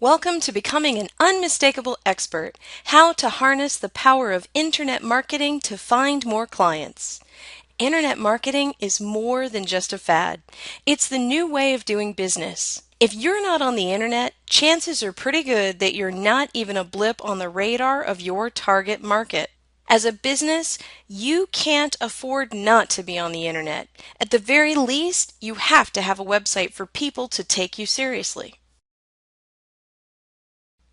Welcome to Becoming an Unmistakable Expert, how to harness the power of internet marketing to find more clients. Internet marketing is more than just a fad. It's the new way of doing business. If you're not on the internet, chances are pretty good that you're not even a blip on the radar of your target market. As a business, you can't afford not to be on the internet. At the very least, you have to have a website for people to take you seriously.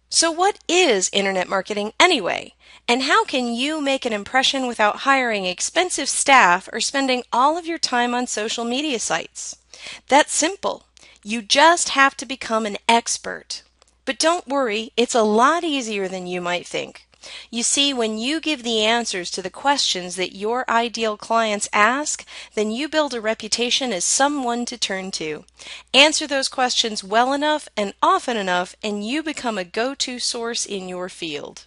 So what is internet marketing anyway? And how can you make an impression without hiring expensive staff or spending all of your time on social media sites? That's simple. You just have to become an expert. But don't worry, it's a lot easier than you might think. You see, when you give the answers to the questions that your ideal clients ask, then you build a reputation as someone to turn to. Answer those questions well enough and often enough, and you become a go-to source in your field.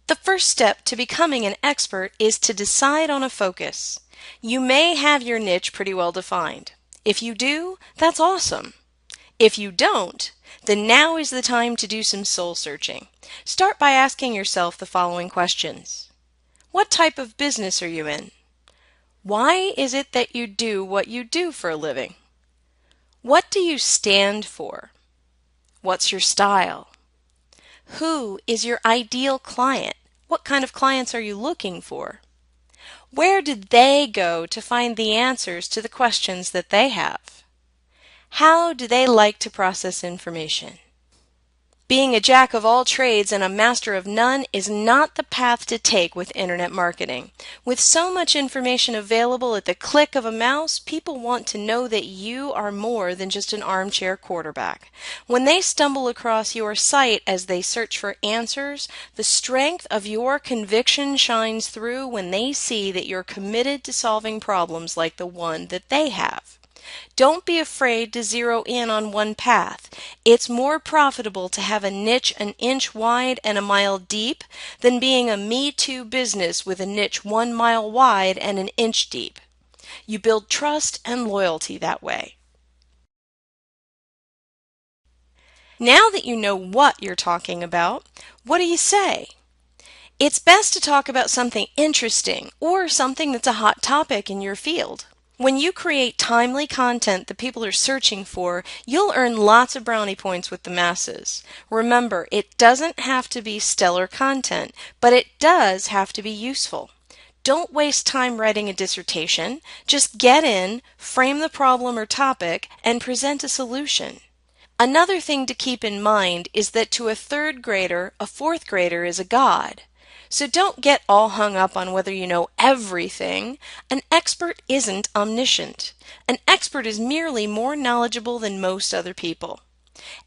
The first step to becoming an expert is to decide on a focus. You may have your niche pretty well defined. If you do, that's awesome. If you don't, then now is the time to do some soul searching. Start by asking yourself the following questions. What type of business are you in? Why is it that you do what you do for a living? What do you stand for? What's your style? Who is your ideal client? What kind of clients are you looking for? Where did they go to find the answers to the questions that they have? How do they like to process information? Being a jack of all trades and a master of none is not the path to take with internet marketing. With so much information available at the click of a mouse, people want to know that you are more than just an armchair quarterback. When they stumble across your site as they search for answers, the strength of your conviction shines through when they see that you're committed to solving problems like the one that they have. Don't be afraid to zero in on one path. It's more profitable to have a niche an inch wide and a mile deep than being a Me Too business with a niche 1 mile wide and an inch deep. You build trust and loyalty that way. Now that you know what you're talking about, what do you say? It's best to talk about something interesting or something that's a hot topic in your field. When you create timely content that people are searching for, you'll earn lots of brownie points with the masses. Remember, it doesn't have to be stellar content, but it does have to be useful. Don't waste time writing a dissertation. Just get in, frame the problem or topic, and present a solution. Another thing to keep in mind is that to a third grader, a fourth grader is a god. So don't get all hung up on whether you know everything. An expert isn't omniscient. An expert is merely more knowledgeable than most other people.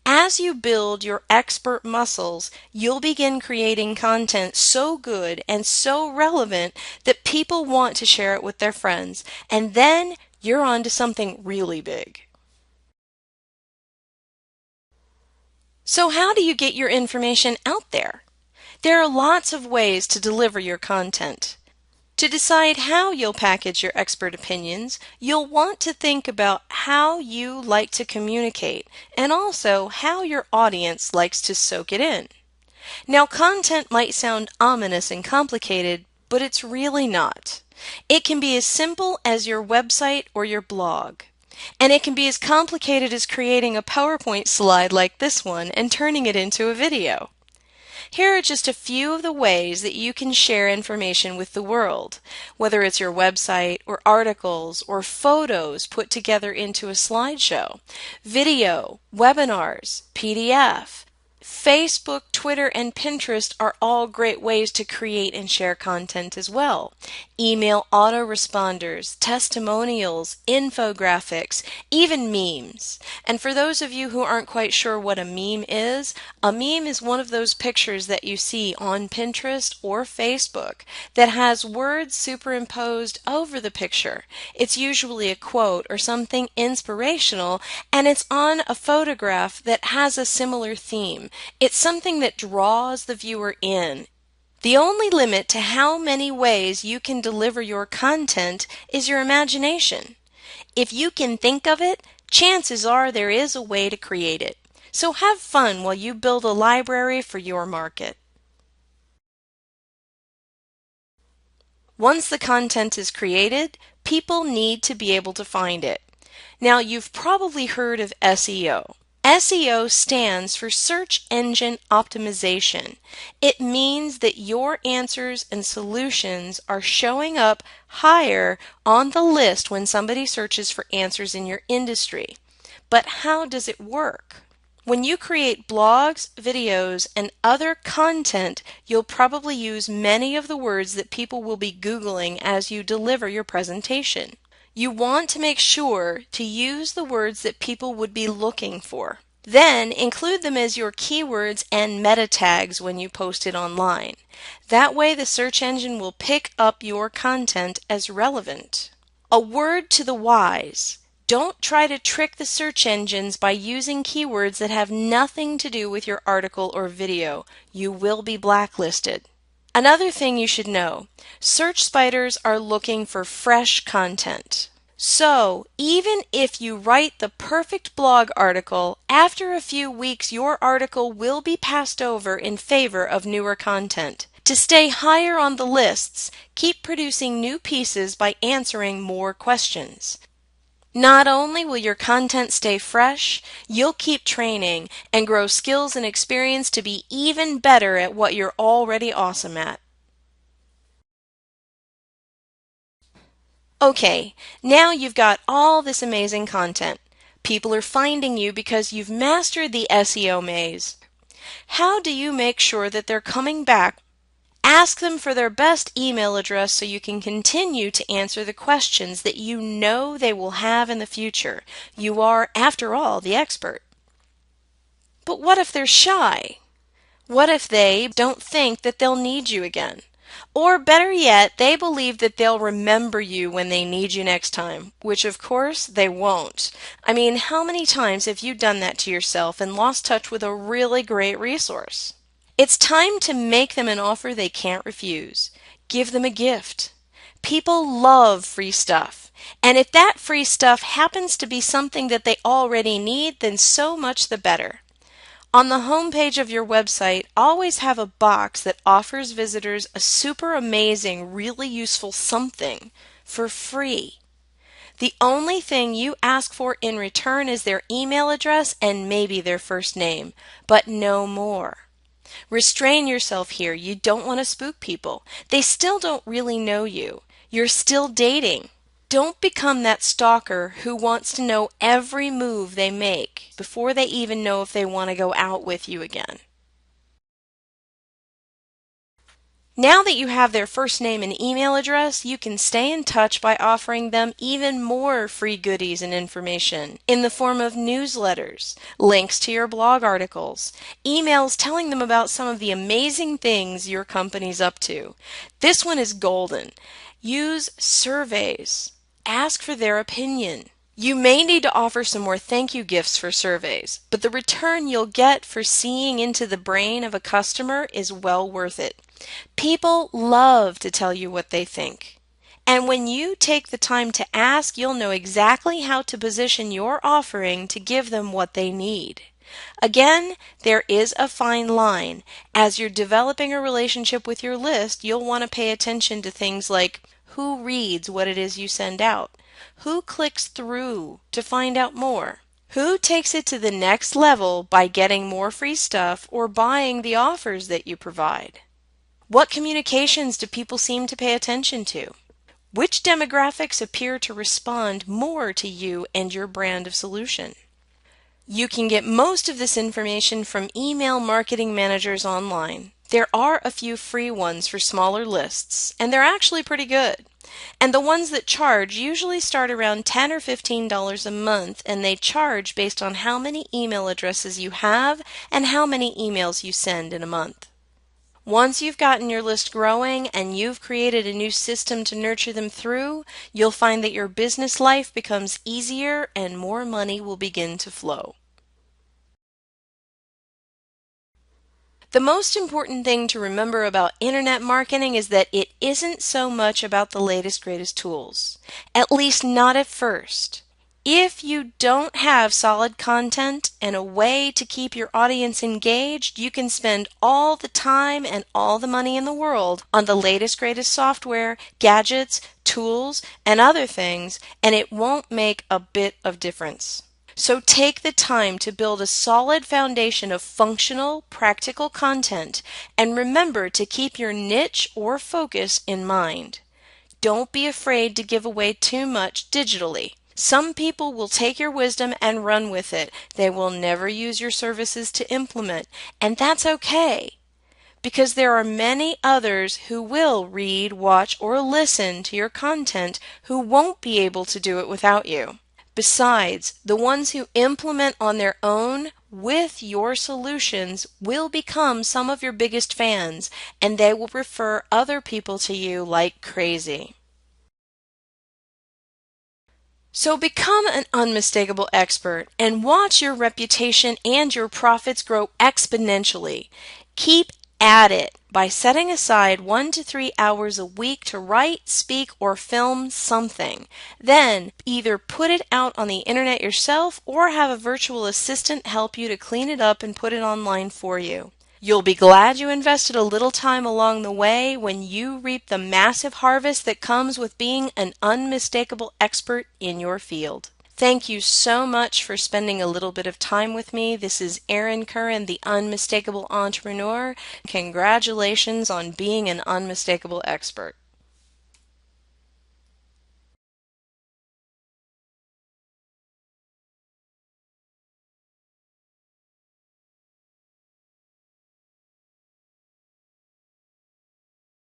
As you build your expert muscles, you'll begin creating content so good and so relevant that people want to share it with their friends, and then you're on to something really big. So how do you get your information out there? There are lots of ways to deliver your content. To decide how you'll package your expert opinions, you'll want to think about how you like to communicate and also how your audience likes to soak it in. Now, content might sound ominous and complicated, but it's really not. It can be as simple as your website or your blog. And it can be as complicated as creating a PowerPoint slide like this one and turning it into a video. Here are just a few of the ways that you can share information with the world, whether it's your website or articles or photos put together into a slideshow, video, webinars, PDF. Facebook, Twitter, and Pinterest are all great ways to create and share content as well. Email autoresponders, testimonials, infographics, even memes. And for those of you who aren't quite sure what a meme is one of those pictures that you see on Pinterest or Facebook that has words superimposed over the picture. It's usually a quote or something inspirational, and it's on a photograph that has a similar theme. It's something that draws the viewer in. The only limit to how many ways you can deliver your content is your imagination. If you can think of it, Chances are there is a way to create it. So have fun while you build a library for your market. Once the content is created, people need to be able to find it. Now, you've probably heard of SEO. SEO stands for Search Engine Optimization. It means that your answers and solutions are showing up higher on the list when somebody searches for answers in your industry. But how does it work? When you create blogs, videos, and other content, you'll probably use many of the words that people will be Googling as you deliver your presentation. You want to make sure to use the words that people would be looking for. Then include them as your keywords and meta tags when you post it online. That way the search engine will pick up your content as relevant. A word to the wise. Don't try to trick the search engines by using keywords that have nothing to do with your article or video. You will be blacklisted. Another thing you should know, search spiders are looking for fresh content. So, even if you write the perfect blog article, after a few weeks your article will be passed over in favor of newer content. To stay higher on the lists, keep producing new pieces by answering more questions. Not only will your content stay fresh, you'll keep training and grow skills and experience to be even better at what you're already awesome at. Okay, now you've got all this amazing content. People are finding you because you've mastered the SEO maze. How do you make sure that they're coming back? Ask them for their best email address so you can continue to answer the questions that you know they will have in the future. You are, after all, the expert. But what if they're shy? What if they don't think that they'll need you again? Or better yet, they believe that they'll remember you when they need you next time, which of course they won't. I mean, how many times have you done that to yourself and lost touch with a really great resource? It's time to make them an offer they can't refuse. Give them a gift. People love free stuff. And if that free stuff happens to be something that they already need, then so much the better. On the home page of your website, always have a box that offers visitors a super amazing, really useful something for free. The only thing you ask for in return is their email address and maybe their first name, but no more. Restrain yourself here. You don't want to spook people. They still don't really know you. You're still dating. Don't become that stalker who wants to know every move they make before they even know if they want to go out with you again. Now that you have their first name and email address, you can stay in touch by offering them even more free goodies and information in the form of newsletters, links to your blog articles, emails telling them about some of the amazing things your company's up to. This one is golden. Use surveys. Ask for their opinion. You may need to offer some more thank you gifts for surveys, but the return you'll get for seeing into the brain of a customer is well worth it. People love to tell you what they think. And when you take the time to ask, you'll know exactly how to position your offering to give them what they need. Again, there is a fine line. As you're developing a relationship with your list, you'll want to pay attention to things like who reads what it is you send out, who clicks through to find out more, who takes it to the next level by getting more free stuff or buying the offers that you provide. What communications do people seem to pay attention to? Which demographics appear to respond more to you and your brand of solution? You can get most of this information from email marketing managers online. There are a few free ones for smaller lists, and they're actually pretty good. And the ones that charge usually start around $10 or $15 a month, and they charge based on how many email addresses you have and how many emails you send in a month. Once you've gotten your list growing and you've created a new system to nurture them through, you'll find that your business life becomes easier and more money will begin to flow. The most important thing to remember about internet marketing is that it isn't so much about the latest, greatest tools. At least not at first. If you don't have solid content and a way to keep your audience engaged, you can spend all the time and all the money in the world on the latest, greatest software, gadgets, tools, and other things, and it won't make a bit of difference. So take the time to build a solid foundation of functional, practical content, and remember to keep your niche or focus in mind. Don't be afraid to give away too much digitally. Some people will take your wisdom and run with it. They will never use your services to implement, and that's okay, because there are many others who will read, watch, or listen to your content who won't be able to do it without you. Besides, the ones who implement on their own with your solutions will become some of your biggest fans, and they will refer other people to you like crazy. So become an unmistakable expert and watch your reputation and your profits grow exponentially. Keep at it by setting aside 1 to 3 hours a week to write, speak, or film something. Then either put it out on the internet yourself or have a virtual assistant help you to clean it up and put it online for you. You'll be glad you invested a little time along the way when you reap the massive harvest that comes with being an unmistakable expert in your field. Thank you so much for spending a little bit of time with me. This is Erin Curran, the Unmistakable Entrepreneur. Congratulations on being an unmistakable expert.